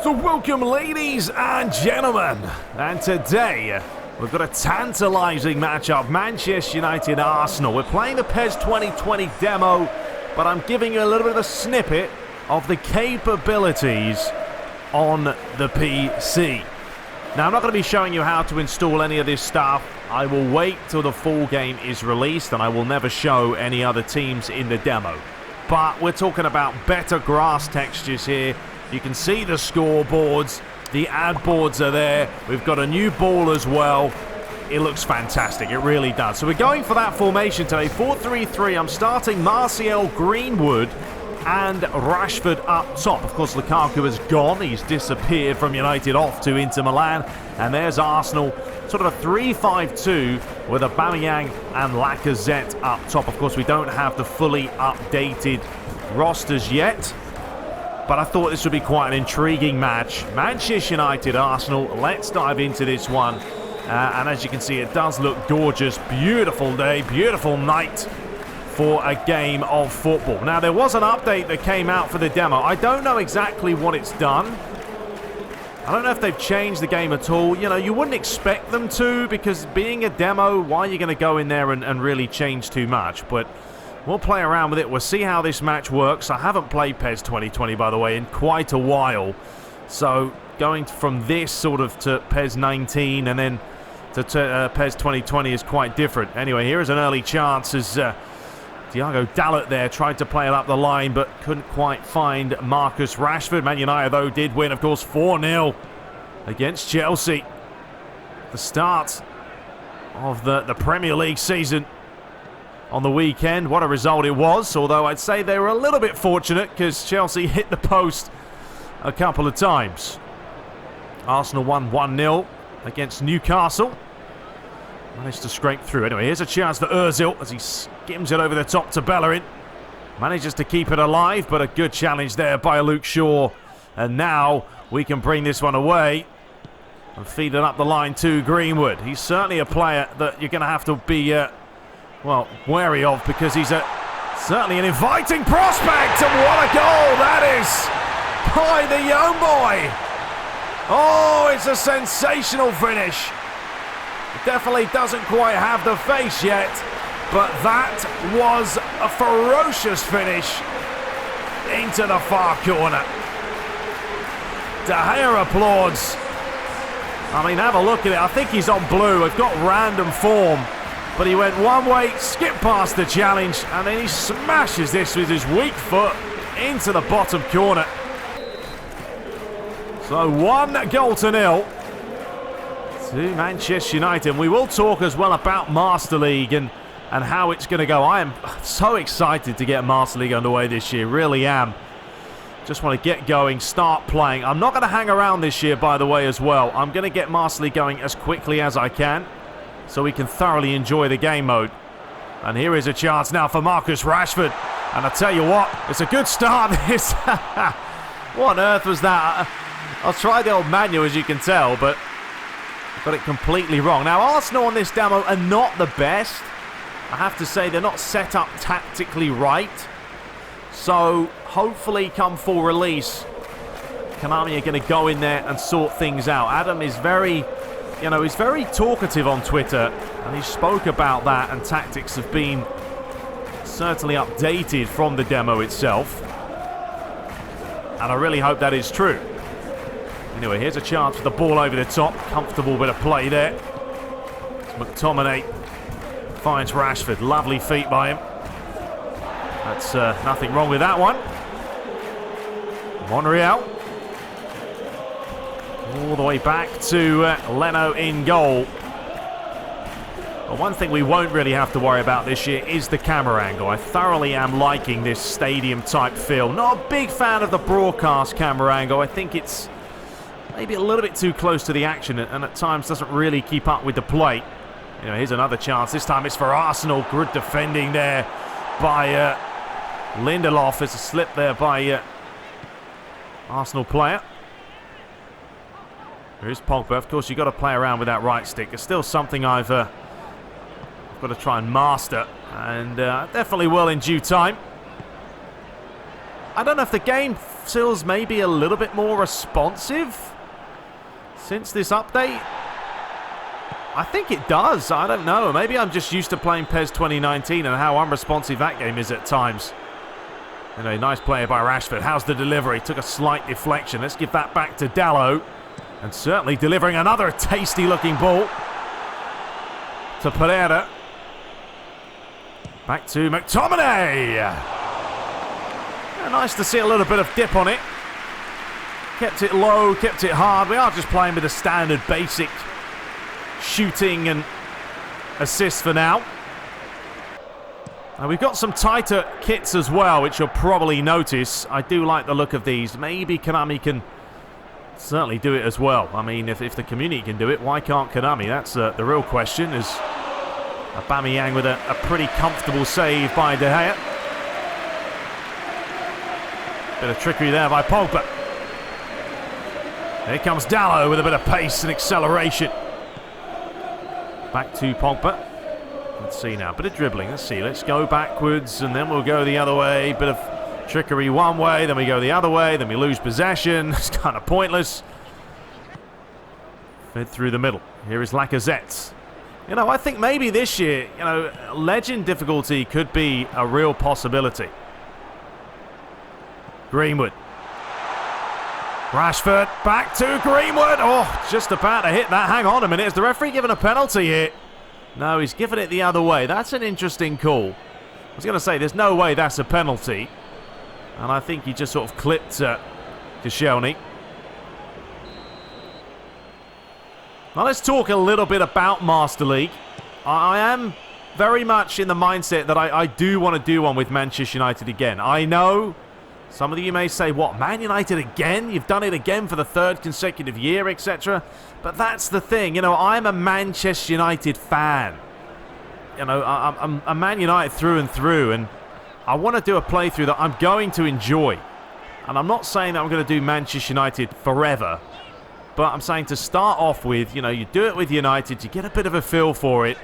So welcome, ladies and gentlemen, and today we've got a tantalising matchup, Manchester United Arsenal. We're playing the PES 2020 demo, but I'm giving you a little bit of a snippet of the capabilities on the PC. Now, I'm not going to be showing you how to install any of this stuff. I will wait till the full game is released, and I will never show any other teams in the demo. But we're talking about better grass textures here. You can see the scoreboards, the ad boards are there. We've got a new ball as well. It looks fantastic, it really does. So we're going for that formation today, 4-3-3. I'm starting Martial, Greenwood and Rashford up top. Of course, Lukaku has gone. He's disappeared from United off to Inter Milan. And there's Arsenal, sort of a 3-5-2 with Aubameyang and Lacazette up top. Of course, we don't have the fully updated rosters yet, but I thought this would be quite an intriguing match. Manchester United, Arsenal. Let's dive into this one. And as you can see, it does look gorgeous. Beautiful day, beautiful night for a game of football. Now, there was an update that came out for the demo. I don't know exactly what it's done. I don't know if they've changed the game at all. You know, you wouldn't expect them to, because being a demo, why are you going to go in there and really change too much? But we'll play around with it. We'll see how this match works. I haven't played PES 2020, by the way, in quite a while. So going from this sort of to PES 19 and then to PES 2020 is quite different. Anyway, here is an early chance as Diogo Dalot there tried to play it up the line, but couldn't quite find Marcus Rashford. Man United, though, did win, of course, 4-0 against Chelsea. The start of the Premier League season on the weekend. What a result it was, although I'd say they were a little bit fortunate because Chelsea hit the post a couple of times. Arsenal won 1-0 against Newcastle. Managed to scrape through. Anyway, here's a chance for Ozil as he skims it over the top to Bellerin. Manages to keep it alive, but a good challenge there by Luke Shaw. And now we can bring this one away and feed it up the line to Greenwood. He's certainly a player that you're going to have to be, well, wary of, because he's certainly an inviting prospect. And what a goal that is by the young boy. Oh, it's a sensational finish. Definitely doesn't quite have the face yet, but that was a ferocious finish into the far corner. De Gea applauds. I mean, have a look at it. I think he's on blue. We've got random form, but he went one way, skipped past the challenge, and then he smashes this with his weak foot into the bottom corner. So 1-0 to Manchester United. And we will talk as well about Master League and how it's going to go. I am so excited to get Master League underway this year, really am. Just want to get going, start playing. I'm not going to hang around this year, by the way, as well. I'm going to get Master League going as quickly as I can so we can thoroughly enjoy the game mode. And here is a chance now for Marcus Rashford. And I tell you what, it's a good start. What on earth was that? I'll try the old manual, as you can tell, but got it completely wrong. Now, Arsenal on this demo are not the best. I have to say, they're not set up tactically right. So, hopefully, come full release, Konami are going to go in there and sort things out. Adam is very, he's very talkative on Twitter, and he spoke about that, and tactics have been certainly updated from the demo itself. And I really hope that is true. Anyway, here's a chance for the ball over the top. Comfortable bit of play there. McTominay finds Rashford. Lovely feet by him. That's nothing wrong with that one. Monreal. All the way back to Leno in goal. But one thing we won't really have to worry about this year is the camera angle. I thoroughly am liking this stadium-type feel. Not a big fan of the broadcast camera angle. I think it's maybe a little bit too close to the action and at times doesn't really keep up with the play. Here's another chance. This time it's for Arsenal. Good defending there by Lindelof. There's a slip there by Arsenal player. Here's Pogba. Of course, you've got to play around with that right stick. It's still something I've got to try and master, and definitely will in due time. I don't know if the game feels maybe a little bit more responsive since this update. I think it does. I don't know. Maybe I'm just used to playing PES 2019 and how unresponsive that game is at times. Anyway, nice play by Rashford. How's the delivery? Took a slight deflection. Let's give that back to Dalot. And certainly delivering another tasty-looking ball to Pereira. Back to McTominay. Yeah, nice to see a little bit of dip on it. Kept it low, kept it hard. We are just playing with a standard basic shooting and assists for now. Now we've got some tighter kits as well, which you'll probably notice. I do like the look of these. Maybe Konami can certainly do it as well. I mean, if the community can do it, why can't Konami? That's the real question. Is Aubameyang with a pretty comfortable save by De Gea. Bit of trickery there by Pogba. Here comes Dalot with a bit of pace and acceleration. Back to Pogba. Let's see now. Bit of dribbling. Let's see. Let's go backwards and then we'll go the other way. Bit of trickery one way, then we go the other way, then we lose possession. It's kind of pointless. Fed through the middle. Here is Lacazette. You know, I think maybe this year, you know, legend difficulty could be a real possibility. Greenwood. Rashford back to Greenwood. Oh, just about to hit that. Hang on a minute. Is the referee giving a penalty here? No, he's giving it the other way. That's an interesting call. I was going to say, there's no way that's a penalty. And I think he just sort of clipped Koscielny. Now let's talk a little bit about Master League. I am very much in the mindset that I do want to do one with Manchester United again. I know some of you may say, what, Man United again? You've done it again for the third consecutive year, etc. But that's the thing. You know, I'm a Manchester United fan. You know, I'm a Man United through and through, and I want to do a playthrough that I'm going to enjoy. And I'm not saying that I'm going to do Manchester United forever, but I'm saying to start off with, you know, you do it with United, you get a bit of a feel for it,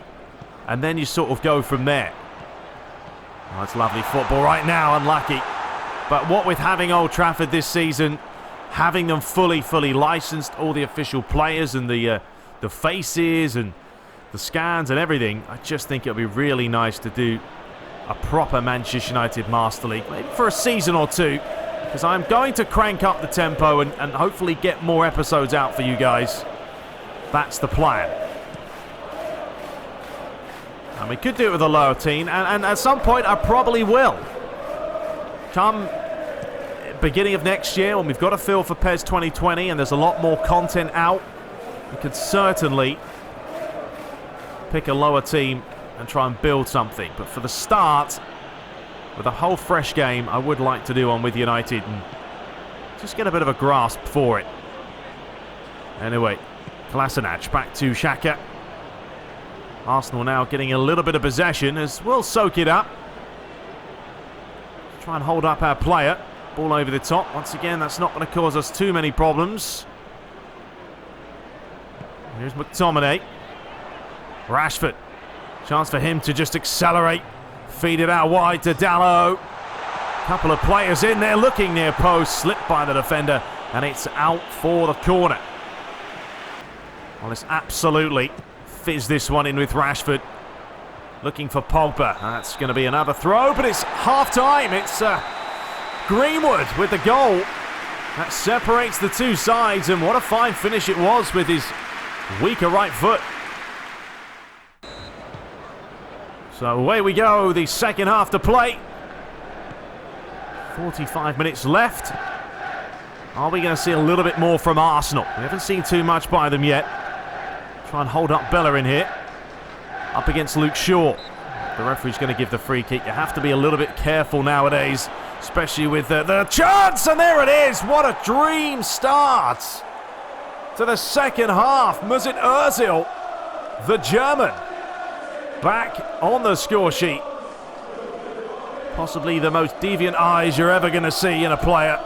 and then you sort of go from there. Oh, that's lovely football right now, unlucky. But what with having Old Trafford this season, having them fully licensed, all the official players and the faces and the scans and everything, I just think it'll be really nice to do a proper Manchester United Master League, maybe for a season or two, because I'm going to crank up the tempo and hopefully get more episodes out for you guys. That's the plan. And we could do it with a lower team, and at some point I probably will. Come beginning of next year, when we've got a feel for PES 2020 and there's a lot more content out, we could certainly pick a lower team and try and build something. But for the start, with a whole fresh game, I would like to do one with United and just get a bit of a grasp for it. Anyway, Kolasinac back to Xhaka. Arsenal now getting a little bit of possession as we'll soak it up. Try and hold up our player. Ball over the top. Once again, that's not going to cause us too many problems. Here's McTominay. Rashford. Chance for him to just accelerate. Feed it out wide to Dalot. Couple of players in there looking near post. Slipped by the defender. And it's out for the corner. Well, let's absolutely fizz this one in with Rashford. Looking for Pogba. That's going to be another throw, but it's half-time. It's Greenwood with the goal. That separates the two sides, and what a fine finish it was with his weaker right foot. So away we go, the second half to play. 45 minutes left. Are we going to see a little bit more from Arsenal? We haven't seen too much by them yet. Try and hold up Bella in here. Up against Luke Shaw. The referee's going to give the free kick. You have to be a little bit careful nowadays, especially with the chance, and there it is. What a dream start to the second half. Mesut Ozil, the German, back on the score sheet. Possibly the most deviant eyes you're ever going to see in a player.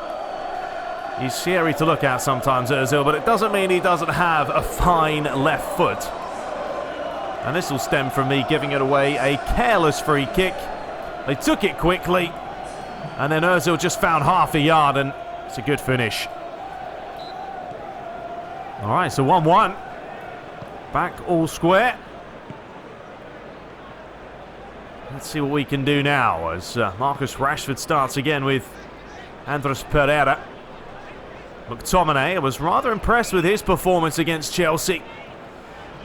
He's scary to look at sometimes, Ozil, but it doesn't mean he doesn't have a fine left foot. And this will stem from me giving it away, a careless free kick. They took it quickly, and then Ozil just found half a yard, and It's a good finish. All right, so 1-1. Back all square. Let's see what we can do now as Marcus Rashford starts again with Andres Pereira. McTominay, I was rather impressed with his performance against Chelsea.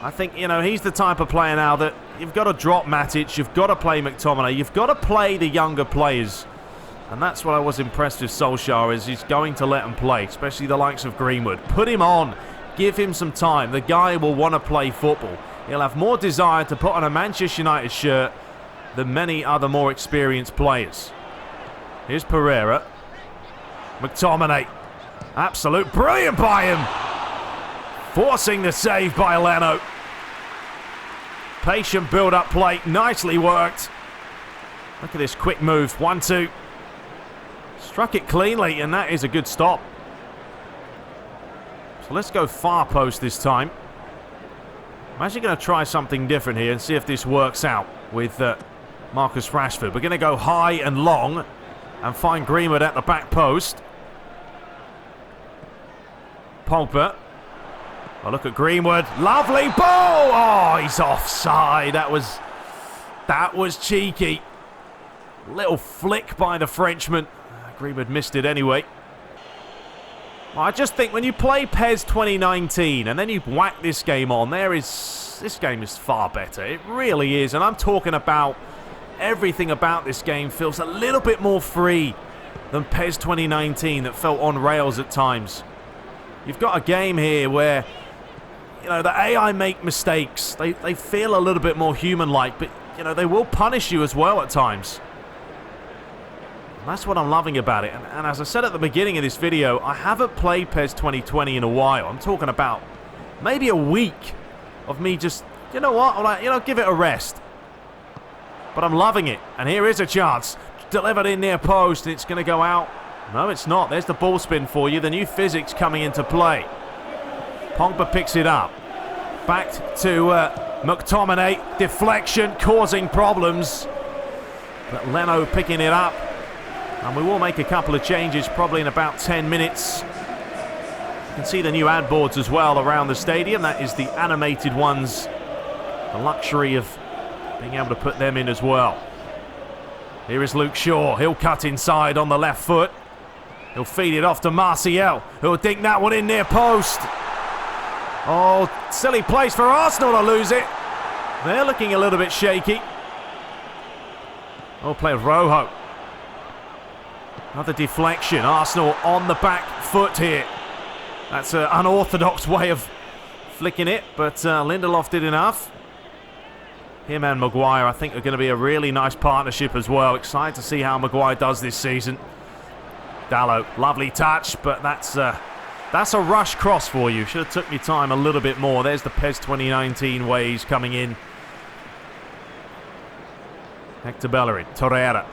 I think, you know, he's the type of player now that you've got to drop Matic, you've got to play McTominay, you've got to play the younger players. And that's what I was impressed with Solskjaer, is he's going to let them play, especially the likes of Greenwood. Put him on, give him some time. The guy will want to play football. He'll have more desire to put on a Manchester United shirt than many other more experienced players. Here's Pereira. McTominay. Absolute brilliant by him. Forcing the save by Leno. Patient build-up play. Nicely worked. Look at this quick move. 1-2. Struck it cleanly, and that is a good stop. So let's go far post this time. I'm actually going to try something different here and see if this works out with Marcus Rashford. We're going to go high and long and find Greenwood at the back post. Pogba. Oh, look at Greenwood. Lovely ball! Oh, he's offside. That was cheeky. Little flick by the Frenchman. Greenwood missed it anyway. Well, I just think when you play PES 2019 and then you whack this game on, this game is far better. It really is. And I'm talking about everything about this game feels a little bit more free than PES 2019 that felt on rails at times. You've got a game here where, you know, the AI make mistakes. They feel a little bit more human-like, but, you know, they will punish you as well at times. And that's what I'm loving about it. And as I said at the beginning of this video, I haven't played PES 2020 in a while. I'm talking about maybe a week of me just, you know what, I'm like, you know, give it a rest. But I'm loving it. And here is a chance. Delivered in near post, and it's going to go out. No, it's not. There's the ball spin for you. The new physics coming into play. Pogba picks it up. Back to McTominay. Deflection causing problems. But Leno picking it up. And we will make a couple of changes probably in about 10 minutes. You can see the new ad boards as well around the stadium. That is the animated ones. The luxury of being able to put them in as well. Here is Luke Shaw. He'll cut inside on the left foot. He'll feed it off to Martial, who'll dink that one in near post. Oh, silly place for Arsenal to lose it. They're looking a little bit shaky. Oh, play with Rojo. Another deflection. Arsenal on the back foot here. That's an unorthodox way of flicking it, but Lindelof did enough. Him and Maguire, I think, are going to be a really nice partnership as well. Excited to see how Maguire does this season. Dalot, lovely touch, but that's a rush cross for you. Should have took me time a little bit more. There's the PES 2019 ways coming in. Hector Bellerin, Torreira.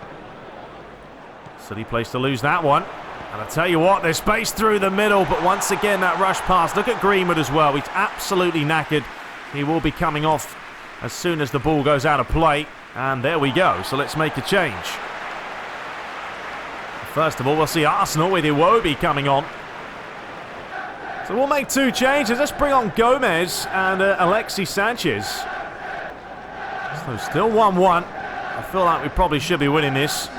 Silly place to lose that one. And I tell you what, there's space through the middle, but once again that rush pass. Look at Greenwood as well. He's absolutely knackered. He will be coming off as soon as the ball goes out of play. And there we go. So let's make a change. First of all, we'll see Arsenal with Iwobi coming on. So we'll make two changes. Let's bring on Gomez and Alexis Sanchez. So still 1-1. I feel like we probably should be winning this.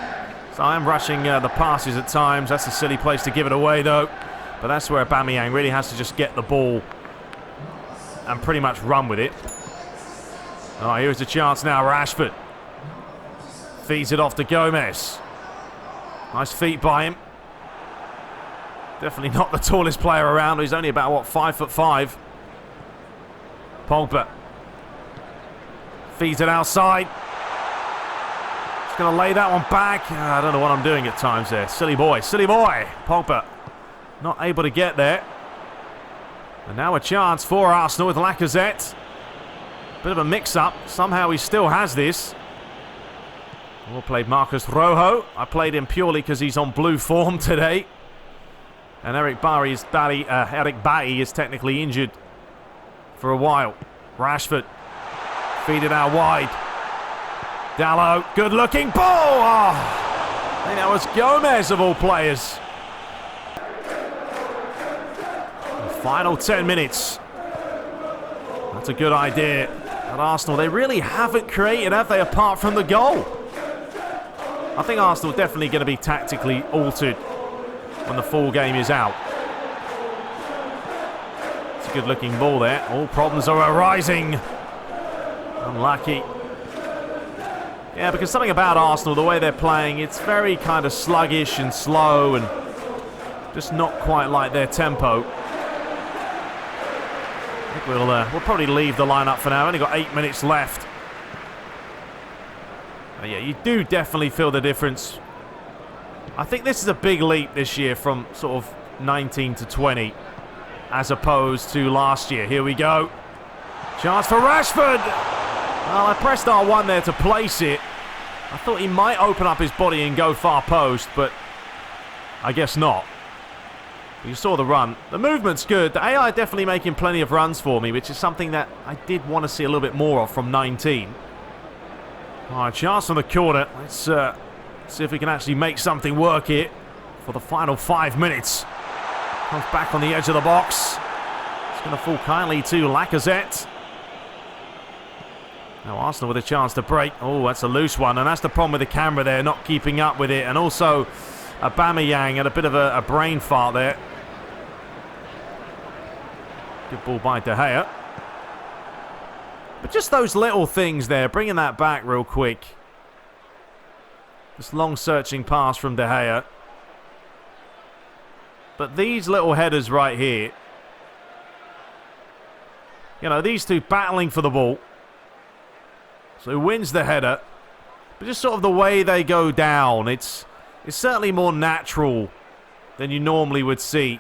So I am rushing the passes at times. That's a silly place to give it away, though. But that's where Aubameyang really has to just get the ball and pretty much run with it. Oh, here's the chance now. Rashford feeds it off to Gomez. Nice feet by him. Definitely not the tallest player around. He's only about, what, 5'5". Pogba feeds it outside. Just going to lay that one back. I don't know what I'm doing at times there. Silly boy, silly boy. Pogba not able to get there. And now a chance for Arsenal with Lacazette. Bit of a mix-up. Somehow he still has this. We'll play Marcus Rojo. I played him purely because he's on blue form today. And Eric Bailly is technically injured for a while. Rashford. Feed it out wide. Dalot. Good looking ball. Oh, I think that was Gomez of all players. Final 10 minutes. That's a good idea. At Arsenal, they really haven't created, have they, apart from the goal? I think Arsenal are definitely going to be tactically altered when the full game is out. It's a good-looking ball there. All problems are arising. Unlucky. Yeah, because something about Arsenal, the way they're playing, it's very kind of sluggish and slow and just not quite like their tempo. I think we'll probably leave the lineup for now. Only got 8 minutes left. But yeah, you do definitely feel the difference. I think this is a big leap this year from sort of 19 to 20 as opposed to last year. Here we go. Chance for Rashford. Well, I pressed R1 there to place it. I thought he might open up his body and go far post, but I guess not. You saw the run. The movement's good. The AI definitely making plenty of runs for me, which is something that I did want to see a little bit more of from 19. All right, chance on the corner. Let's see if we can actually make something work here for the final 5 minutes. Comes back on the edge of the box. It's going to fall kindly to Lacazette. Now Arsenal with a chance to break. Oh, that's a loose one, and that's the problem with the camera there, not keeping up with it. And also, Aubameyang had a bit of a brain fart there. Good ball by De Gea. But just those little things there, bringing that back real quick. This long searching pass from De Gea. But these little headers right here. You know, these two battling for the ball. So who wins the header. But just sort of the way they go down, it's certainly more natural than you normally would see.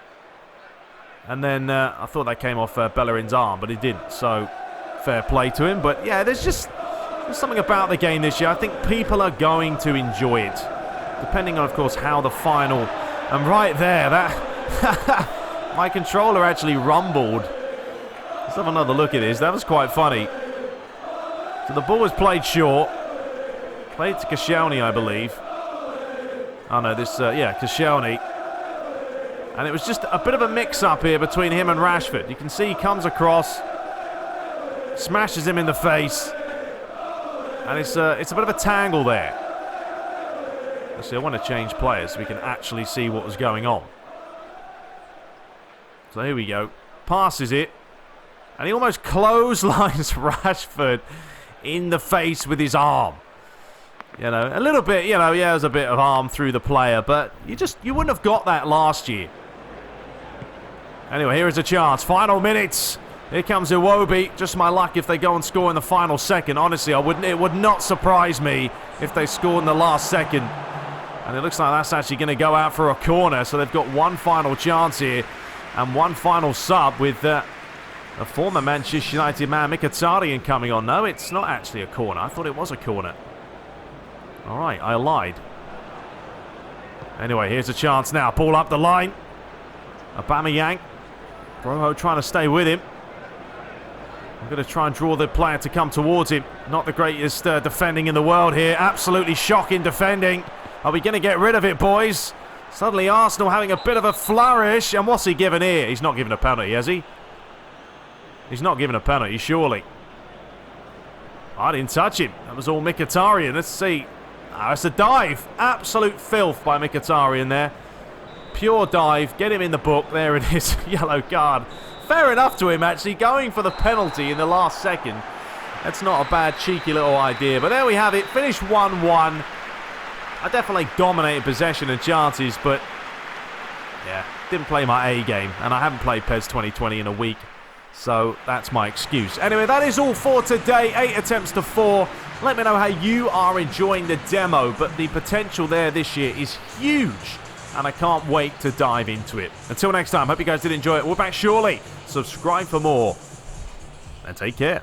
And then I thought that came off Bellerin's arm, but it didn't. So fair play to him. But yeah, there's something about the game this year. I think people are going to enjoy it. Depending on, of course, how the final... And right there, that... my controller actually rumbled. Let's have another look at this. That was quite funny. So the ball was played short. Played to Koscielny, I believe. Oh no, Koscielny. And it was just a bit of a mix-up here between him and Rashford. You can see he comes across, smashes him in the face, and it's a bit of a tangle there. Actually, I want to change players so we can actually see what was going on. So here we go. Passes it, and he almost clotheslines Rashford in the face with his arm. You know, a little bit, yeah, there's a bit of arm through the player, but you wouldn't have got that last year. Anyway, here is a chance. Final minutes. Here comes Iwobi. Just my luck if they go and score in the final second. Honestly, it would not surprise me if they scored in the last second. And it looks like that's actually going to go out for a corner. So they've got one final chance here and one final sub with a former Manchester United man, Mkhitaryan, coming on. No, it's not actually a corner. I thought it was a corner. All right, I lied. Anyway, here's a chance now. Ball up the line. Aubameyang. Broho trying to stay with him. I'm going to try and draw the player to come towards him. Not the greatest defending in the world here. Absolutely shocking defending. Are we going to get rid of it, boys? Suddenly Arsenal having a bit of a flourish. And what's he given here? He's not given a penalty, has he? He's not given a penalty, surely. I didn't touch him. That was all Mkhitaryan. Let's see. Oh, it's a dive. Absolute filth by Mkhitaryan there. Pure dive. Get him in the book. There it is. Yellow card. Fair enough to him, actually. Going for the penalty in the last second. That's not a bad, cheeky little idea. But there we have it. Finished 1-1. I definitely dominated possession and chances, but yeah, didn't play my A game. And I haven't played PES 2020 in a week. So that's my excuse. Anyway, that is all for today. 8 attempts to 4. Let me know how you are enjoying the demo. But the potential there this year is huge. And I can't wait to dive into it. Until next time, hope you guys did enjoy it. We're back shortly. Subscribe for more. And take care.